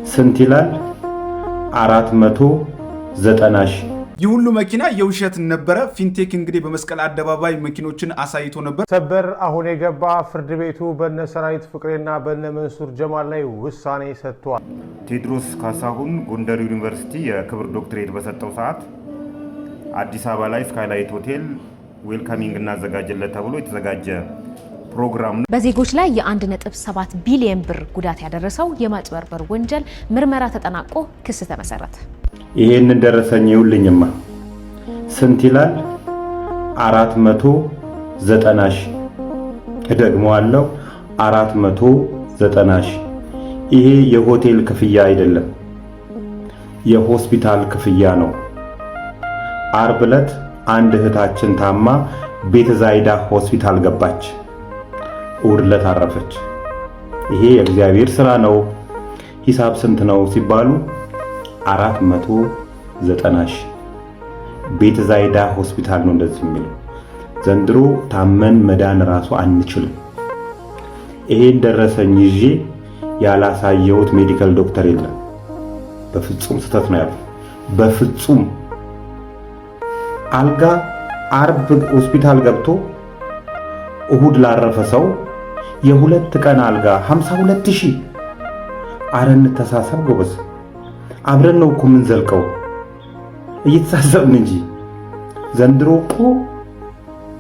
ስንት ይላል? 490 ሺህ። ይህ ሁሉ መኪና የውሸት ነበረ። ፊንቴክ እንግዲህ በመስቀል አደባባይ መኪኖችን አሳይቶ ነበር። ሰበር አሁን የገባ ፍርድ ቤቱ በነ ሰራዊት ፍቅሬና በነ መንሱር ጀማል ላይ ውሳኔ ሰጥቷል። ቴዎድሮስ ካሳሁን ጎንደር ዩኒቨርሲቲ የክብር ዶክትሬት በሰጠው ሰዓት አዲስ አበባ ላይ ስካይላይት ሆቴል ዌልካሚንግ እናዘጋጅለት ተብሎ የተዘጋጀ ፕሮግራም ነው። በዜጎች ላይ የ1.7 ቢሊዮን ብር ጉዳት ያደረሰው የማጭበርበር ወንጀል ምርመራ ተጠናቆ ክስ ተመሰረተ። ይሄንን ደረሰኝ ይውልኝማ ስንት ይላል? 490 ሺህ። እደግመዋለሁ 490 ሺህ። ይሄ የሆቴል ክፍያ አይደለም፣ የሆስፒታል ክፍያ ነው። አርብ ዕለት አንድ እህታችን ታማ ቤተ ዛይዳ ሆስፒታል ገባች። እሑድ ዕለት አረፈች። ይሄ የእግዚአብሔር ሥራ ነው። ሂሳብ ስንት ነው ሲባሉ 490 ሺህ። ቤተ ዛይዳ ሆስፒታል ነው እንደዚህ የሚለው። ዘንድሮ ታመን መዳን ራሱ አንችልም። ይሄን ደረሰኝ ይዤ ያላሳየሁት ሜዲካል ዶክተር የለም። በፍጹም ስህተት ነው ያለው። በፍጹም አልጋ አርብ ሆስፒታል ገብቶ እሑድ ላረፈ ሰው የሁለት ቀን አልጋ 52 ሺህ። አረን ተሳሰብ ጎበዝ። አብረን ነው እኮ ምን ዘልቀው እየተሳሰብን እንጂ። ዘንድሮ እኮ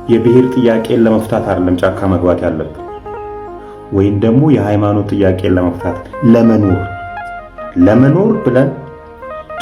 የብሔር ጥያቄን ለመፍታት አይደለም ጫካ መግባት ያለብን፣ ወይም ደግሞ የሃይማኖት ጥያቄን ለመፍታት ለመኖር ብለን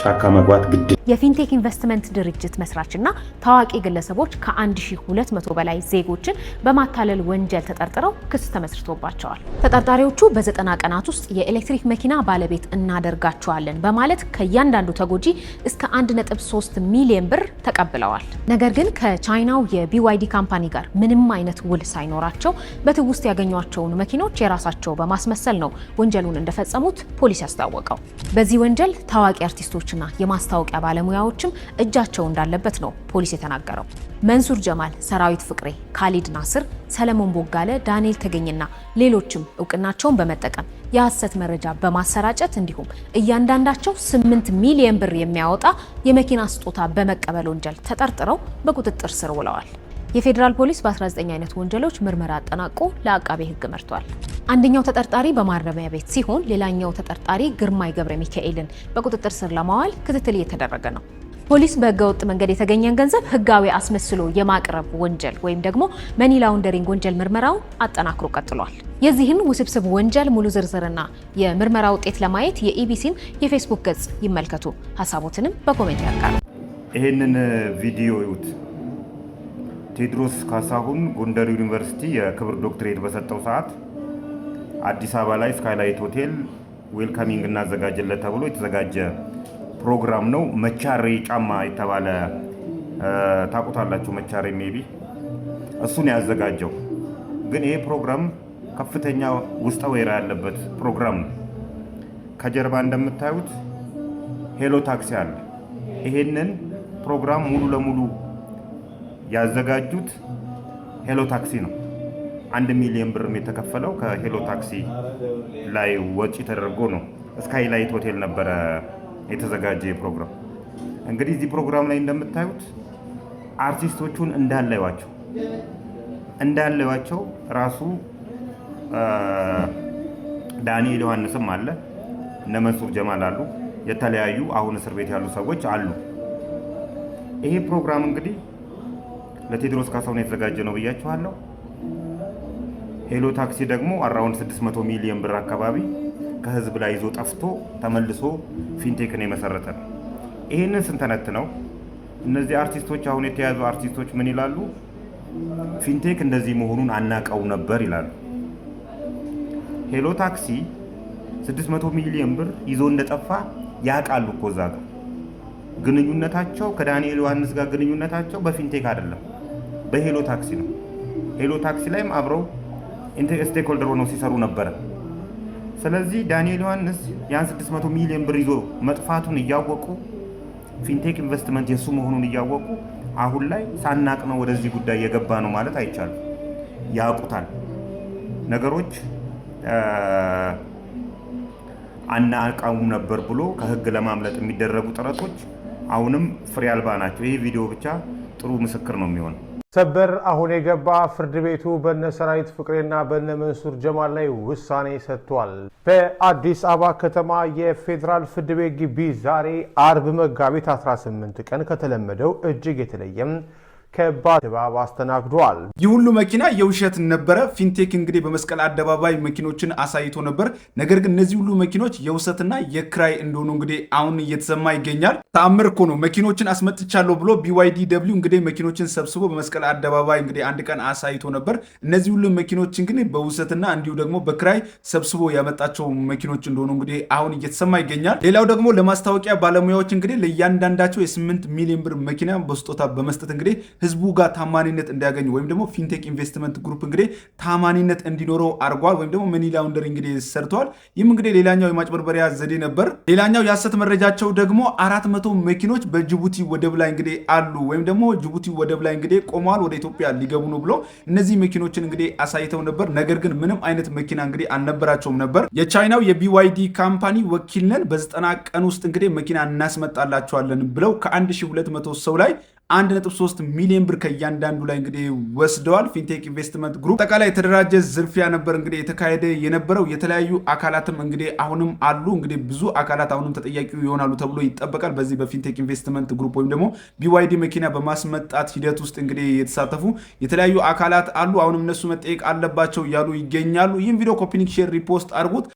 ጫካ መግባት ግድ። የፊንቴክ ኢንቨስትመንት ድርጅት መስራችና ታዋቂ ግለሰቦች ከ1200 በላይ ዜጎችን በማታለል ወንጀል ተጠርጥረው ክስ ተመስርቶባቸዋል። ተጠርጣሪዎቹ በ90 ቀናት ውስጥ የኤሌክትሪክ መኪና ባለቤት እናደርጋቸዋለን በማለት ከእያንዳንዱ ተጎጂ እስከ 1.3 ሚሊዮን ብር ተቀብለዋል። ነገር ግን ከቻይናው የቢዋይዲ ካምፓኒ ጋር ምንም አይነት ውል ሳይኖራቸው በትውስት ያገኟቸውን መኪኖች የራሳቸው በማስመሰል ነው ወንጀሉን እንደፈጸሙት ፖሊስ ያስታወቀው። በዚህ ወንጀል ታዋቂ አርቲስቶችና የማስታወቂያ ባለሙያዎችም እጃቸው እንዳለበት ነው ፖሊስ የተናገረው። መንሱር ጀማል፣ ሰራዊት ፍቅሬ፣ ካሊድ ናስር፣ ሰለሞን ቦጋለ፣ ዳንኤል ተገኝና ሌሎችም እውቅናቸውን በመጠቀም የሐሰት መረጃ በማሰራጨት እንዲሁም እያንዳንዳቸው 8 ሚሊዮን ብር የሚያወጣ የመኪና ስጦታ በመቀበል ወንጀል ተጠርጥረው በቁጥጥር ስር ውለዋል። የፌዴራል ፖሊስ በ19 አይነት ወንጀሎች ምርመራ አጠናቆ ለአቃቤ ሕግ መርቷል። አንደኛው ተጠርጣሪ በማረሚያ ቤት ሲሆን ሌላኛው ተጠርጣሪ ግርማይ ገብረ ሚካኤልን በቁጥጥር ስር ለማዋል ክትትል እየተደረገ ነው። ፖሊስ በህገወጥ መንገድ የተገኘን ገንዘብ ህጋዊ አስመስሎ የማቅረብ ወንጀል ወይም ደግሞ መኒ ላውንደሪንግ ወንጀል ምርመራውን አጠናክሮ ቀጥሏል። የዚህን ውስብስብ ወንጀል ሙሉ ዝርዝርና የምርመራ ውጤት ለማየት የኢቢሲን የፌስቡክ ገጽ ይመልከቱ። ሀሳቦትንም በኮሜንት ያጋሩ። ይሄንን ቪዲዮ ይዩት። ቴዎድሮስ ካሳሁን ጎንደር ዩኒቨርሲቲ የክብር ዶክትሬት በሰጠው ሰዓት አዲስ አበባ ላይ ስካይላይት ሆቴል ዌልካሚንግ እናዘጋጅለት ተብሎ የተዘጋጀ ፕሮግራም ነው። መቻሬ ጫማ የተባለ ታውቁታላችሁ፣ መቻሬ ሜቢ እሱን ያዘጋጀው። ግን ይሄ ፕሮግራም ከፍተኛ ውስጠ ወይራ ያለበት ፕሮግራም ነው። ከጀርባ እንደምታዩት ሄሎ ታክሲ አለ። ይሄንን ፕሮግራም ሙሉ ለሙሉ ያዘጋጁት ሄሎ ታክሲ ነው። 1 ሚሊዮን ብርም የተከፈለው ከሄሎ ታክሲ ላይ ወጪ ተደርጎ ነው። ስካይላይት ሆቴል ነበረ የተዘጋጀ ፕሮግራም። እንግዲህ እዚህ ፕሮግራም ላይ እንደምታዩት አርቲስቶቹን እንዳለዋቸው ራሱ ዳንኤል ዮሐንስም አለ፣ እነ መንሱር ጀማል አሉ፣ የተለያዩ አሁን እስር ቤት ያሉ ሰዎች አሉ። ይሄ ፕሮግራም እንግዲህ ለቴዎድሮስ ካሳሁን የተዘጋጀ ነው ብያችኋለሁ። ሄሎ ታክሲ ደግሞ አራውንድ 600 ሚሊዮን ብር አካባቢ ከህዝብ ላይ ይዞ ጠፍቶ ተመልሶ ፊንቴክን የመሰረተ ነው። ይሄንን ስንተነትነው እነዚህ አርቲስቶች አሁን የተያዙ አርቲስቶች ምን ይላሉ? ፊንቴክ እንደዚህ መሆኑን አናቀው ነበር ይላሉ። ሄሎ ታክሲ 600 ሚሊዮን ብር ይዞ እንደጠፋ ያውቃሉ እኮ እዛ ጋር ግንኙነታቸው ከዳንኤል ዮሐንስ ጋር ግንኙነታቸው በፊንቴክ አይደለም፣ በሄሎ ታክሲ ነው። ሄሎ ታክሲ ላይም አብረው ስቴክሆልደር ሆነው ሲሰሩ ነበረ። ስለዚህ ዳንኤል ዮሐንስ ያን 600 ሚሊዮን ብር ይዞ መጥፋቱን እያወቁ ፊንቴክ ኢንቨስትመንት የሱ መሆኑን እያወቁ አሁን ላይ ሳናቅ ነው ወደዚህ ጉዳይ የገባ ነው ማለት አይቻልም። ያውቁታል። ነገሮች አናውቀውም ነበር ብሎ ከህግ ለማምለጥ የሚደረጉ ጥረቶች አሁንም ፍሬ አልባ ናቸው። ይህ ቪዲዮ ብቻ ጥሩ ምስክር ነው የሚሆነው። ሰበር አሁን የገባ ፍርድ ቤቱ በነ ሰራዊት ፍቅሬና በነ መንሱር ጀማል ላይ ውሳኔ ሰጥቷል። በአዲስ አበባ ከተማ የፌዴራል ፍርድ ቤት ግቢ ዛሬ አርብ መጋቢት 18 ቀን ከተለመደው እጅግ የተለየም ከባድ ድባብ አስተናግዷል። ይህ ሁሉ መኪና የውሸት ነበረ። ፊንቴክ እንግዲህ በመስቀል አደባባይ መኪኖችን አሳይቶ ነበር። ነገር ግን እነዚህ ሁሉ መኪኖች የውሰትና የክራይ እንደሆኑ እንግዲህ አሁን እየተሰማ ይገኛል። ተአምር እኮ ነው። መኪኖችን አስመጥቻለሁ ብሎ BYD እንግዲህ መኪኖችን ሰብስቦ በመስቀል አደባባይ እንግዲህ አንድ ቀን አሳይቶ ነበር። እነዚህ ሁሉ መኪኖች እንግዲህ በውሰትና እንዲሁ ደግሞ በክራይ ሰብስቦ ያመጣቸው መኪኖች እንደሆኑ እንግዲህ አሁን እየተሰማ ይገኛል። ሌላው ደግሞ ለማስታወቂያ ባለሙያዎች እንግዲህ ለእያንዳንዳቸው የ8 ሚሊዮን ብር መኪና በስጦታ በመስጠት እንግዲህ ህዝቡ ጋር ታማኒነት እንዲያገኝ ወይም ደግሞ ፊንቴክ ኢንቨስትመንት ግሩፕ እንግዲህ ታማኒነት እንዲኖረው አድርጓል። ወይም ደግሞ መኒ ላውንደሪ እንግዲህ ሰርተዋል። ይህም እንግዲህ ሌላኛው የማጭበርበሪያ ዘዴ ነበር። ሌላኛው የሐሰት መረጃቸው ደግሞ 400 መኪኖች በጅቡቲ ወደብ ላይ እንግዲህ አሉ ወይም ደግሞ ጅቡቲ ወደብ ላይ እንግዲህ ቆመዋል፣ ወደ ኢትዮጵያ ሊገቡ ነው ብሎ እነዚህ መኪኖችን እንግዲህ አሳይተው ነበር። ነገር ግን ምንም አይነት መኪና እንግዲህ አልነበራቸውም ነበር። የቻይናው የBYD ካምፓኒ ወኪል ነን በ90 ቀን ውስጥ እንግዲህ መኪና እናስመጣላቸዋለን ብለው ከ1200 ሰው ላይ 1.3 ሚሊዮን ብር ከእያንዳንዱ ላይ እንግዲህ ወስደዋል። ፊንቴክ ኢንቨስትመንት ግሩፕ አጠቃላይ የተደራጀ ዝርፊያ ነበር እንግዲህ የተካሄደ የነበረው። የተለያዩ አካላትም እንግዲህ አሁንም አሉ። እንግዲህ ብዙ አካላት አሁንም ተጠያቂ ይሆናሉ ተብሎ ይጠበቃል። በዚህ በፊንቴክ ኢንቨስትመንት ግሩፕ ወይም ደግሞ BYD መኪና በማስመጣት ሂደት ውስጥ እንግዲህ የተሳተፉ የተለያዩ አካላት አሉ። አሁንም እነሱ መጠየቅ አለባቸው እያሉ ይገኛሉ። ይህም ቪዲዮ ኮፒ ሊንክ፣ ሼር፣ ሪፖስት አድርጉት።